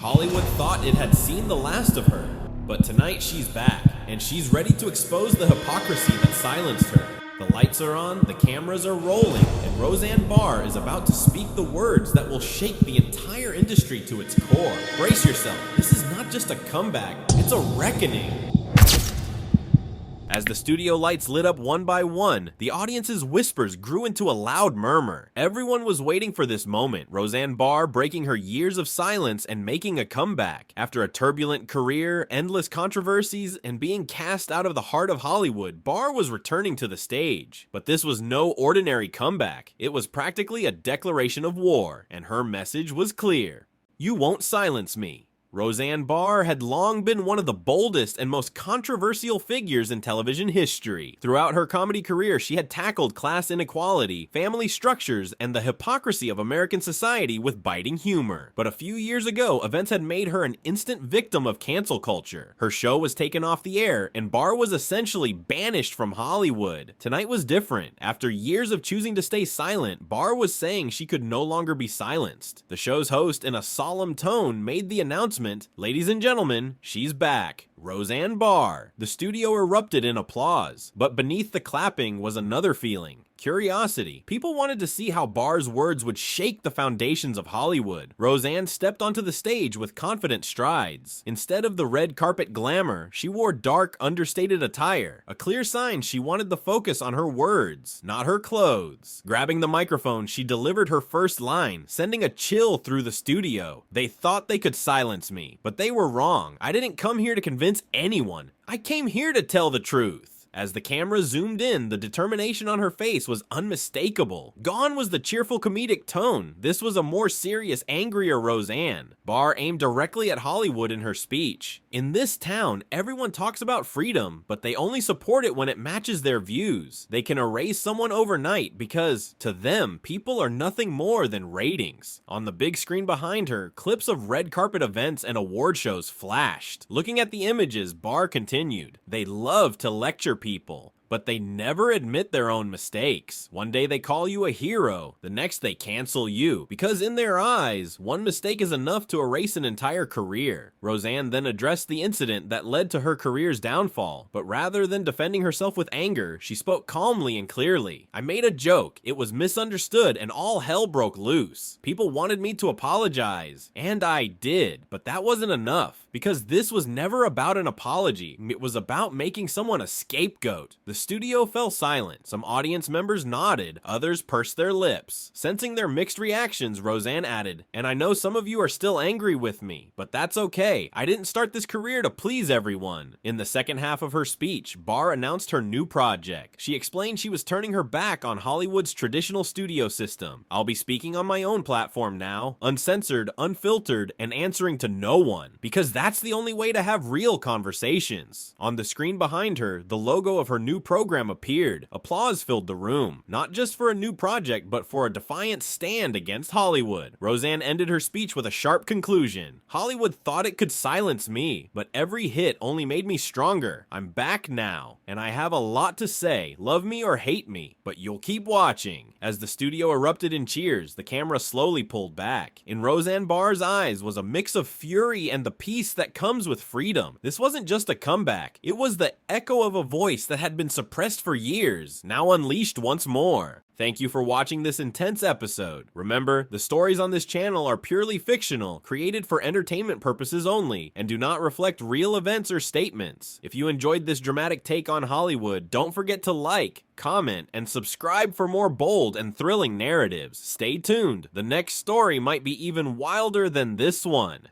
Hollywood thought it had seen the last of her, but tonight she's back, and she's ready to expose the hypocrisy that silenced her. The lights are on, the cameras are rolling, and Roseanne Barr is about to speak the words that will shake the entire industry to its core. Brace yourself, this is not just a comeback, it's a reckoning. As the studio lights lit up one by one, the audience's whispers grew into a loud murmur. Everyone was waiting for this moment, Roseanne Barr breaking her years of silence and making a comeback. After a turbulent career, endless controversies, and being cast out of the heart of Hollywood, Barr was returning to the stage. But this was no ordinary comeback. It was practically a declaration of war, and her message was clear. You won't silence me. Roseanne Barr had long been one of the boldest and most controversial figures in television history. Throughout her comedy career, she had tackled class inequality, family structures, and the hypocrisy of American society with biting humor. But a few years ago, events had made her an instant victim of cancel culture. Her show was taken off the air, and Barr was essentially banished from Hollywood. Tonight was different. After years of choosing to stay silent, Barr was saying she could no longer be silenced. The show's host, in a solemn tone, made the announcement, "Ladies and gentlemen, she's back. Roseanne Barr." The studio erupted in applause, but beneath the clapping was another feeling. Curiosity. People wanted to see how Barr's words would shake the foundations of Hollywood. Roseanne stepped onto the stage with confident strides. Instead of the red carpet glamour, she wore dark, understated attire, a clear sign she wanted the focus on her words, not her clothes. Grabbing the microphone, she delivered her first line, sending a chill through the studio. They thought they could silence me, but they were wrong. I didn't come here to convince anyone. I came here to tell the truth. As the camera zoomed in, the determination on her face was unmistakable. Gone was the cheerful comedic tone. This was a more serious, angrier Roseanne. Barr aimed directly at Hollywood in her speech. In this town, everyone talks about freedom, but they only support it when it matches their views. They can erase someone overnight because, to them, people are nothing more than ratings. On the big screen behind her, clips of red carpet events and award shows flashed. Looking at the images, Barr continued, "They love to lecture people, but they never admit their own mistakes. One day they call you a hero, the next they cancel you, because in their eyes, one mistake is enough to erase an entire career." Roseanne then addressed the incident that led to her career's downfall, but rather than defending herself with anger, she spoke calmly and clearly. "I made a joke, it was misunderstood, and all hell broke loose. People wanted me to apologize, and I did, but that wasn't enough, because this was never about an apology. It was about making someone a scapegoat." The studio fell silent. Some audience members nodded, others pursed their lips. Sensing their mixed reactions, Roseanne added, "And I know some of you are still angry with me, but that's okay. I didn't start this career to please everyone." In the second half of her speech, Barr announced her new project. She explained she was turning her back on Hollywood's traditional studio system. "I'll be speaking on my own platform now, uncensored, unfiltered, and answering to no one, because that's the only way to have real conversations." On the screen behind her, the logo of her new program appeared. Applause filled the room, not just for a new project, but for a defiant stand against Hollywood. Roseanne ended her speech with a sharp conclusion. "Hollywood thought it could silence me, but every hit only made me stronger. I'm back now, and I have a lot to say. Love me or hate me, but you'll keep watching." As the studio erupted in cheers, the camera slowly pulled back. In Roseanne Barr's eyes was a mix of fury and the peace that comes with freedom. This wasn't just a comeback, it was the echo of a voice that had been suppressed for years, now unleashed once more. Thank you for watching this intense episode. Remember, the stories on this channel are purely fictional, created for entertainment purposes only, and do not reflect real events or statements. If you enjoyed this dramatic take on Hollywood, don't forget to like, comment, and subscribe for more bold and thrilling narratives. Stay tuned, the next story might be even wilder than this one.